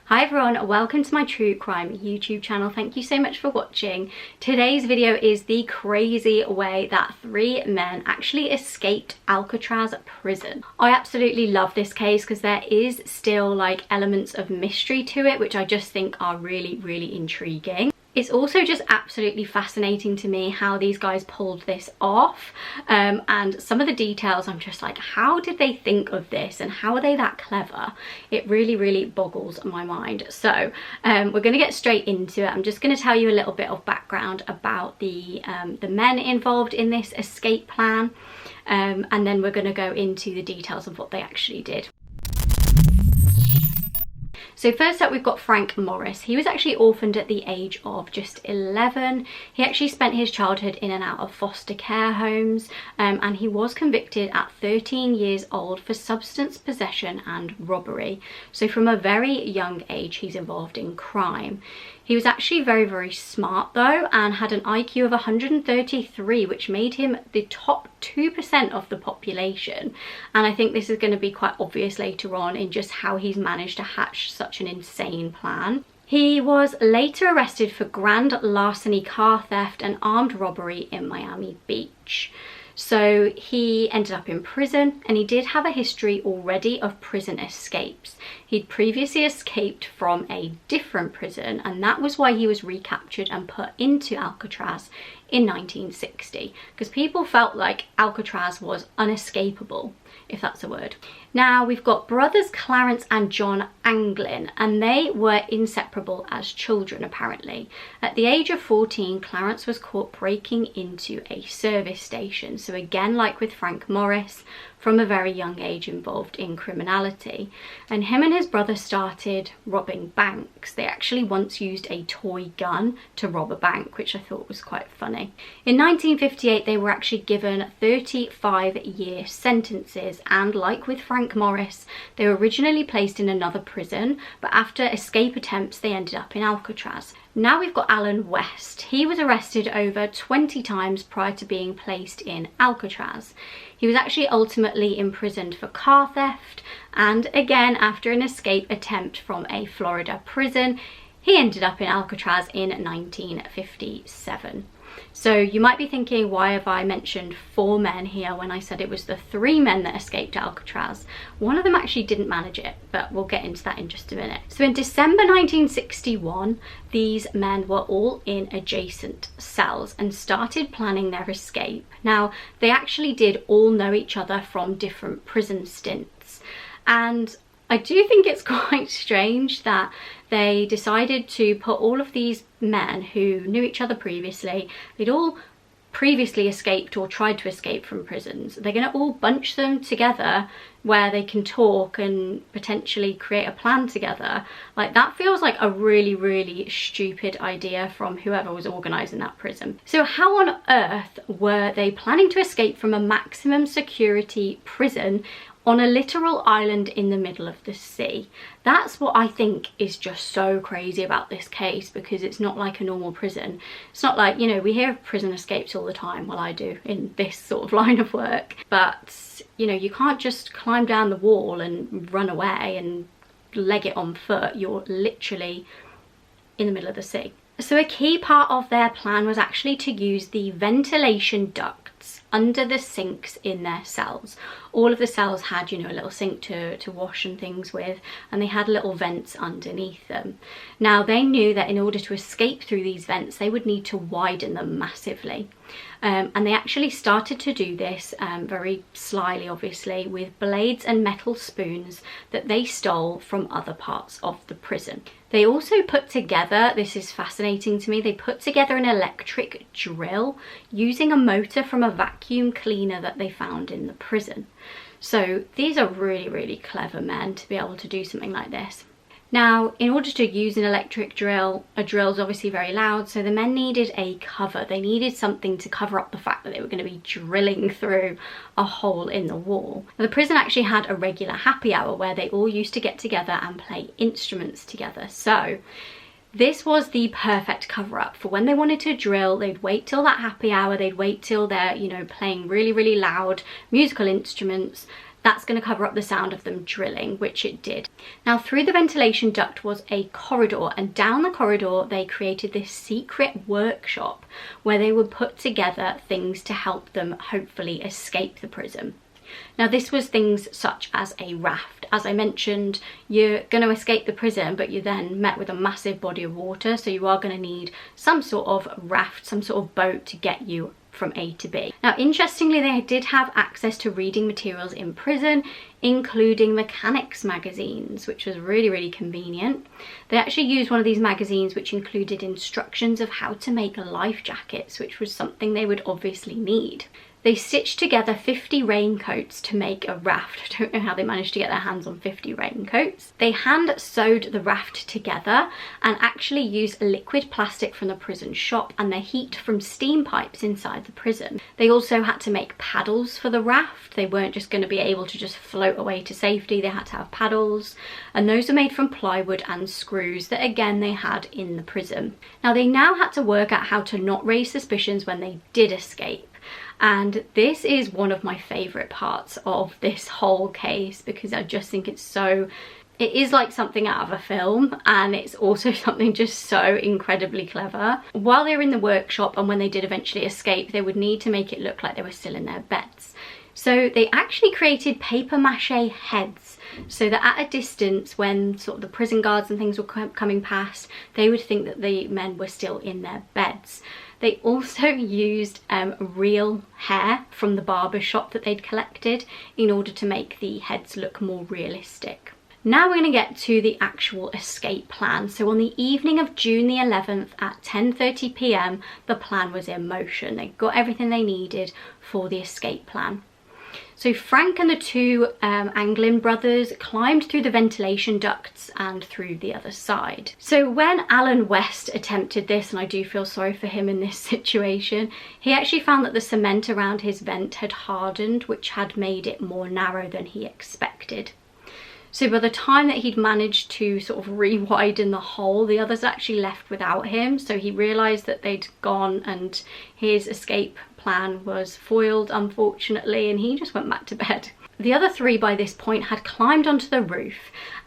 Hi everyone, welcome to my true crime YouTube channel. Thank you so much for watching. Today's video is the crazy way that 3 men actually escaped Alcatraz prison. I absolutely love this case because there is still like elements of mystery to it, which I just think are really intriguing. It's also just absolutely fascinating to me how these guys pulled this off, and some of the details I'm just like, how did they think of this and how are they that clever? It really boggles my mind. So we're going to get straight into it. I'm just going to tell you a little bit of background about the men involved in this escape plan, and then we're going to go into the details of what they actually did. So first up, we've got Frank Morris. He was actually orphaned at the age of just 11. He actually spent his childhood in and out of foster care homes, and he was convicted at 13 years old for substance possession and robbery. So from a very young age, he's involved in crime. He was actually very smart though, and had an IQ of 133, which made him the top 2% of the population. And I think this is going to be quite obvious later on in just how he's managed to hatch such an insane plan. He was later arrested for grand larceny, car theft and armed robbery in Miami Beach. So he ended up in prison, and he did have a history already of prison escapes. He'd previously escaped from a different prison, and that was why he was recaptured and put into Alcatraz in 1960, because people felt like Alcatraz was unescapable, if that's a word. Now we've got brothers Clarence and John Anglin, and they were inseparable as children apparently. At the age of 14, Clarence was caught breaking into a service station. So again, like with Frank Morris, from a very young age involved in criminality. And him and his brother started robbing banks. They actually once used a toy gun to rob a bank, which I thought was quite funny. In 1958, they were actually given 35-year sentences, and like with Frank Morris, they were originally placed in another prison, but after escape attempts, they ended up in Alcatraz. Now we've got Alan West. He was arrested over 20 times prior to being placed in Alcatraz. He was actually ultimately imprisoned for car theft, and again, after an escape attempt from a Florida prison, he ended up in Alcatraz in 1957. So you might be thinking, why have I mentioned 4 men here when I said it was the 3 men that escaped Alcatraz? One of them actually didn't manage it, but we'll get into that in just a minute. So in December 1961, these men were all in adjacent cells and started planning their escape. Now, they actually did all know each other from different prison stints, and I do think it's quite strange that they decided to put all of these men who knew each other previously, they'd all previously escaped or tried to escape from prisons. They're going to all bunch them together where they can talk and potentially create a plan together. Like, that feels like a really stupid idea from whoever was organising that prison. So how on earth were they planning to escape from a maximum security prison on a literal island in the middle of the sea? That's what I think is just so crazy about this case, because it's not like a normal prison. It's not like, you know, we hear of prison escapes all the time. Well, I do in this sort of line of work. But, you know, you can't just climb down the wall and run away and leg it on foot. You're literally in the middle of the sea. So a key part of their plan was actually to use the ventilation ducts under the sinks in their cells. All of the cells had, you know, a little sink to wash and things with, and they had little vents underneath them. Now, they knew that in order to escape through these vents, they would need to widen them massively. And they actually started to do this very slyly, obviously, with blades and metal spoons that they stole from other parts of the prison. They also put together, this is fascinating to me, they put together an electric drill using a motor from a vacuum cleaner that they found in the prison. So these are really clever men to be able to do something like this. Now, in order to use an electric drill, a drill is obviously very loud, so the men needed a cover. They needed something to cover up the fact that they were going to be drilling through a hole in the wall. Now, the prison actually had a regular happy hour where they all used to get together and play instruments together. So this was the perfect cover-up for when they wanted to drill. They'd wait till that happy hour, they'd wait till they're, you know, playing really loud musical instruments. That's going to cover up the sound of them drilling, which it did. Now through the ventilation duct was a corridor, and down the corridor they created this secret workshop where they would put together things to help them hopefully escape the prison. Now this was things such as a raft. As I mentioned, you're going to escape the prison, but you're then met with a massive body of water, so you are going to need some sort of raft, some sort of boat to get you from A to B. Now interestingly, they did have access to reading materials in prison, including mechanics magazines, which was really convenient. They actually used one of these magazines which included instructions of how to make life jackets, which was something they would obviously need. They stitched together 50 raincoats to make a raft. I don't know how they managed to get their hands on 50 raincoats. They hand sewed the raft together and actually used liquid plastic from the prison shop and the heat from steam pipes inside the prison. They also had to make paddles for the raft. They weren't just going to be able to just float away to safety. They had to have paddles, and those are made from plywood and screws that again they had in the prison. Now they now had to work out how to not raise suspicions when they did escape. And this is one of my favourite parts of this whole case, because I just think it's so, it is like something out of a film, and it's also something just so incredibly clever. While they were in the workshop and when they did eventually escape, they would need to make it look like they were still in their beds. So they actually created paper mache heads, so that at a distance, when sort of the prison guards and things were coming past, they would think that the men were still in their beds. They also used real hair from the barber shop that they'd collected in order to make the heads look more realistic. Now we're going to get to the actual escape plan. So on the evening of June the 11th at 10:30 p.m, the plan was in motion. They got everything they needed for the escape plan. So Frank and the two Anglin brothers climbed through the ventilation ducts and through the other side. So when Alan West attempted this, and I do feel sorry for him in this situation, he actually found that the cement around his vent had hardened, which had made it more narrow than he expected. So by the time that he'd managed to sort of re-widen the hole, the others actually left without him. So he realised that they'd gone and his escape plan was foiled, unfortunately, and he just went back to bed. The other three by this point had climbed onto the roof,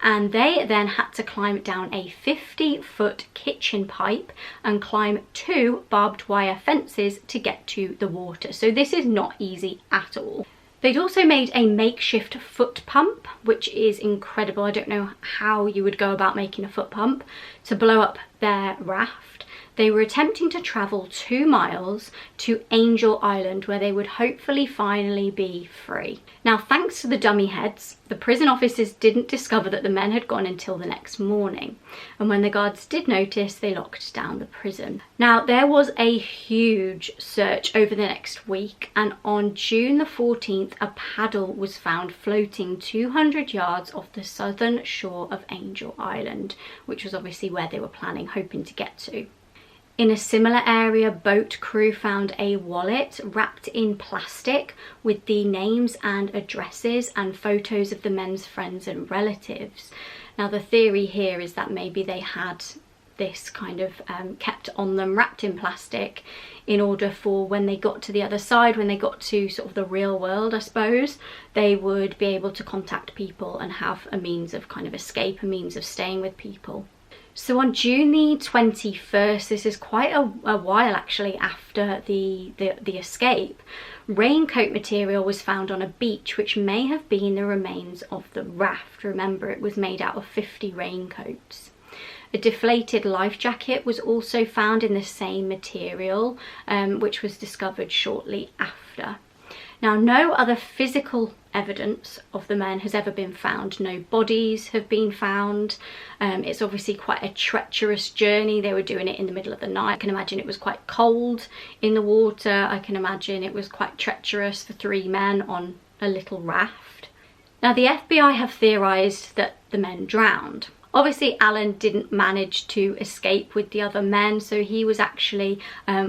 and they then had to climb down a 50-foot kitchen pipe and climb 2 barbed wire fences to get to the water. So this is not easy at all. They'd also made a makeshift foot pump, which is incredible. I don't know how you would go about making a foot pump to blow up their raft. They were attempting to travel 2 miles to Angel Island, where they would hopefully finally be free. Now, thanks to the dummy heads, the prison officers didn't discover that the men had gone until the next morning. And when the guards did notice, they locked down the prison. Now, there was a huge search over the next week, and on June the 14th, a paddle was found floating 200 yards off the southern shore of Angel Island, which was obviously where they were hoping to get to. In a similar area, boat crew found a wallet wrapped in plastic with the names and addresses and photos of the men's friends and relatives. Now the theory here is that maybe they had this kind of kept on them, wrapped in plastic, in order for when they got to the other side, when they got to sort of the real world, I suppose, they would be able to contact people and have a means of kind of escape, a means of staying with people. So on June the 21st, this is quite a while actually after the escape, raincoat material was found on a beach which may have been the remains of the raft. Remember, it was made out of 50 raincoats. A deflated life jacket was also found in the same material, which was discovered shortly after. Now, no other physical evidence of the men has ever been found. No bodies have been found. It's obviously quite a treacherous journey. They were doing it in the middle of the night. I can imagine it was quite cold in the water. I can imagine it was quite treacherous for 3 men on a little raft. Now, the FBI have theorised that the men drowned. Obviously, Alan didn't manage to escape with the other men, so he was actually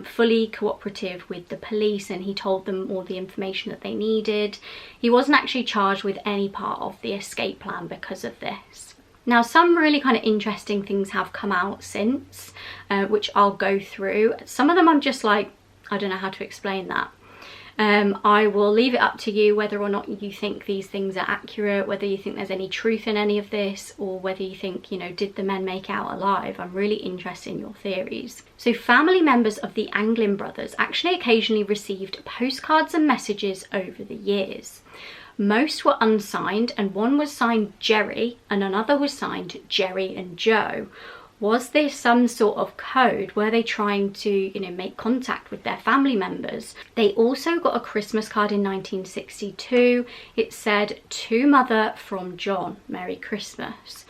fully cooperative with the police, and he told them all the information that they needed. He wasn't actually charged with any part of the escape plan because of this. Now, some really kind of interesting things have come out since, which I'll go through. Some of them I'm just like, I don't know how to explain that. I will leave it up to you whether or not you think these things are accurate, whether you think there's any truth in any of this, or whether you think, you know, did the men make out alive? I'm really interested in your theories. So family members of the Anglin brothers actually occasionally received postcards and messages over the years. Most were unsigned, and one was signed Jerry and another was signed Jerry and Joe. Was this some sort of code? Were they trying to, you know, make contact with their family members? They also got a Christmas card in 1962. It said, "To Mother from John, Merry Christmas."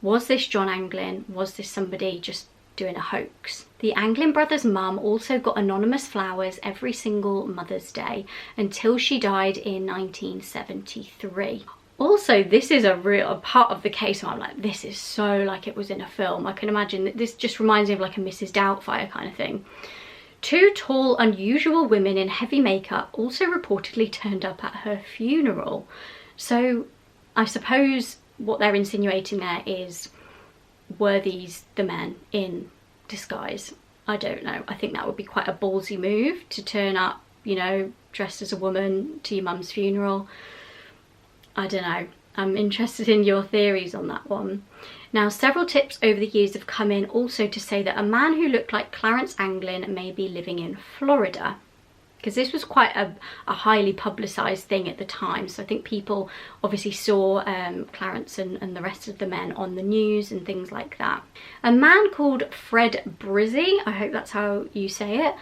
Was this John Anglin? Was this somebody just doing a hoax? The Anglin brothers' mum also got anonymous flowers every single Mother's Day until she died in 1973. Also, this is a real part of the case where I'm like, this is so like it was in a film. I can imagine that this just reminds me of like a Mrs. Doubtfire kind of thing. 2 tall, unusual women in heavy makeup also reportedly turned up at her funeral. So I suppose what they're insinuating there is, were these the men in disguise? I don't know. I think that would be quite a ballsy move to turn up, you know, dressed as a woman to your mum's funeral. I don't know. I'm interested in your theories on that one. Now, several tips over the years have come in also to say that a man who looked like Clarence Anglin may be living in Florida, because this was quite a highly publicised thing at the time. So I think people obviously saw Clarence and the rest of the men on the news and things like that. A man called Fred Brizzy, I hope that's how you say it,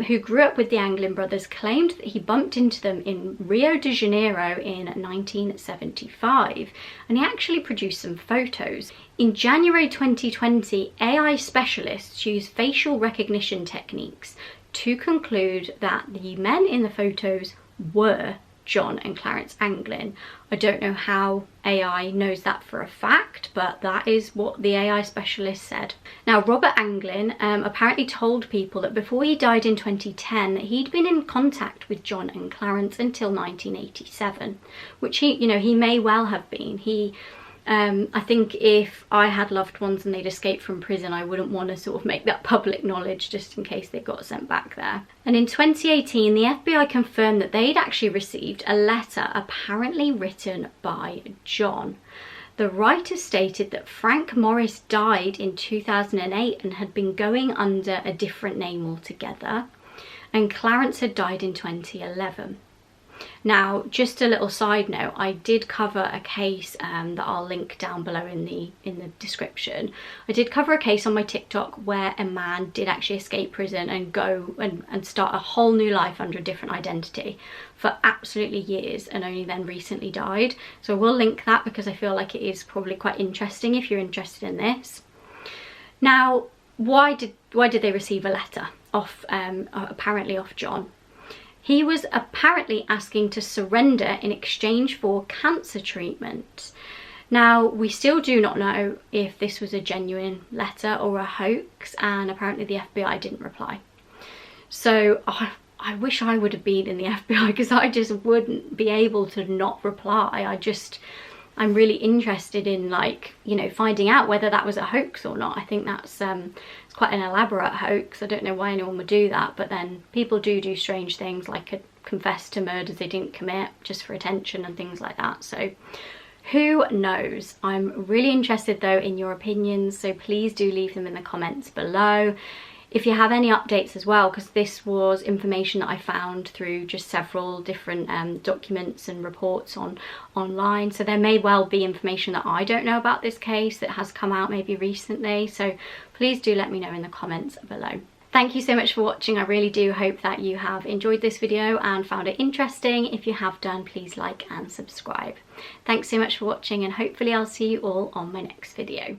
who grew up with the Anglin brothers, claimed that he bumped into them in Rio de Janeiro in 1975, and he actually produced some photos. In January 2020, AI specialists used facial recognition techniques to conclude that the men in the photos were John and Clarence Anglin. I don't know how AI knows that for a fact, but that is what the AI specialist said. Now, Robert Anglin apparently told people that before he died in 2010, that he'd been in contact with John and Clarence until 1987, which he may well have been. I think if I had loved ones and they'd escaped from prison, I wouldn't want to sort of make that public knowledge just in case they got sent back there. And in 2018, the FBI confirmed that they'd actually received a letter apparently written by John. The writer stated that Frank Morris died in 2008 and had been going under a different name altogether, and Clarence had died in 2011. Now, just a little side note, I did cover a case that I'll link down below in the description. I did cover a case on my TikTok where a man did actually escape prison and go and start a whole new life under a different identity for absolutely years, and only then recently died. So we'll link that because I feel like it is probably quite interesting if you're interested in this. Now, why did they receive a letter off apparently off John? He was apparently asking to surrender in exchange for cancer treatment. Now, we still do not know if this was a genuine letter or a hoax, and apparently the FBI didn't reply. So I wish I would have been in the FBI, because I just wouldn't be able to not reply. I'm really interested in, like, you know, finding out whether that was a hoax or not. I think that's it's quite an elaborate hoax. I don't know why anyone would do that, but then people do strange things, like confess to murders they didn't commit just for attention and things like that. So who knows? I'm really interested though in your opinions, so please do leave them in the comments below. If you have any updates as well, because this was information that I found through just several different documents and reports online, so there may well be information that I don't know about this case that has come out maybe recently, so please do let me know in the comments below. Thank you so much for watching. I really do hope that you have enjoyed this video and found it interesting. If you have done, please like and subscribe. Thanks so much for watching, and hopefully I'll see you all on my next video.